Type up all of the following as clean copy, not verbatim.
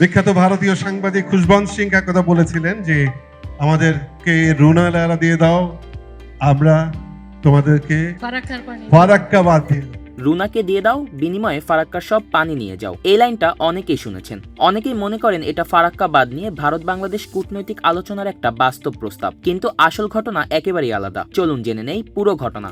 বিখ্যাত ভারতীয় সাংবাদিক খুশবন্ত সিং এক কথা বলেছিলেন যে আমাদেরকে রুনা লালা দিয়ে দাও, আমরা তোমাদেরকে ফারাক্কা বাদ দিয়ে দেব। রুনাকে দিয়ে দাও, বিনিময়ে ফারাক্কার সব পানি নিয়ে যাও। এই লাইনটা অনেকেই শুনেছেন। অনেকেই মনে করেন এটা ফারাক্কা বাদ নিয়ে ভারত বাংলাদেশ কূটনৈতিক আলোচনার একটা বাস্তব প্রস্তাব, কিন্তু আসল ঘটনা একেবারেই আলাদা। চলুন জেনে নেই পুরো ঘটনা।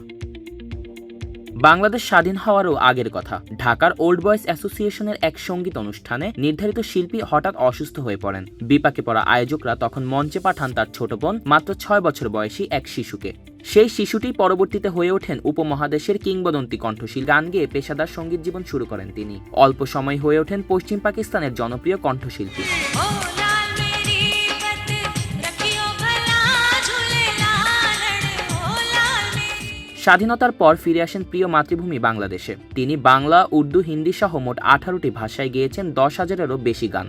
বাংলাদেশ স্বাধীন হওয়ারও আগের কথা, ঢাকার ওল্ড বয়েজ অ্যাসোসিয়েশনের এক সঙ্গীত অনুষ্ঠানে নির্ধারিত শিল্পী হঠাৎ অসুস্থ হয়ে পড়েন। বিপাকে পড়া আয়োজকরা তখন মঞ্চে পাঠান তার ছোট বোন, মাত্র 6 বছর বয়সী এক শিশুকে। সেই শিশুটি পরবর্তীতে হয়ে ওঠেন উপমহাদেশের কিংবদন্তি কণ্ঠশীল। গান গেয়ে পেশাদার সঙ্গীত জীবন শুরু করেন তিনি। অল্প সময় হয়ে ওঠেন পশ্চিম পাকিস্তানের জনপ্রিয় কণ্ঠশিল্পী। স্বাধীনতার পর ফিরে আসেন প্রিয় মাতৃভূমি বাংলাদেশে। তিনি বাংলা, উর্দু, হিন্দি সহ মোট 18টি ভাষায় গেয়েছেন 10,000-এরও বেশি গান।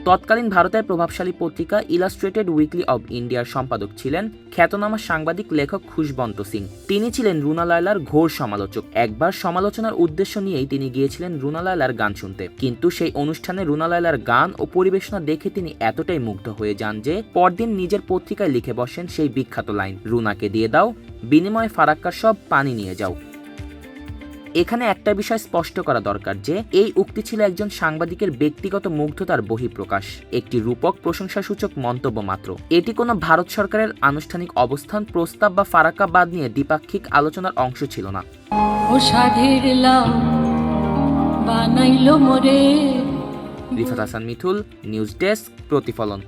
তৎকালীন ভারতের প্রভাবশালী পত্রিকা ইলাস্ট্রেটেড উইকলি অব ইন্ডিয়ার সম্পাদক ছিলেন খ্যাতনামা সাংবাদিক লেখক খুশবন্ত সিং। তিনি ছিলেন রুনা লায়লার ঘোর সমালোচক। একবার সমালোচনার উদ্দেশ্য নিয়েই তিনি গিয়েছিলেন রুনা লায়লার গান শুনতে, কিন্তু সেই অনুষ্ঠানে রুনা লায়লার গান ও পরিবেশনা দেখে তিনি এতটাই মুগ্ধ হয়ে যান যে পরদিন নিজের পত্রিকায় লিখে বসেন সেই বিখ্যাত লাইন, রুনাকে দিয়ে দাও, বিনিময়ে ফারাক্কার সব পানি নিয়ে যাও। এখানে একটা বিষয় স্পষ্ট করা দরকার যে এই উক্তি ছিল একজন সাংবাদিকের ব্যক্তিগত মুগ্ধতার বহিঃপ্রকাশ, একটি রূপক প্রশংসাসূচক মন্তব্য মাত্র। এটি কোনো ভারত সরকারের আনুষ্ঠানিক অবস্থান, প্রস্তাব বা ফারাক্কা বাদ নিয়ে দ্বিপাক্ষিক আলোচনার অংশ ছিল না। রিফাত হাসান মিথুল, নিউজ ডেস্ক, প্রতিফলন।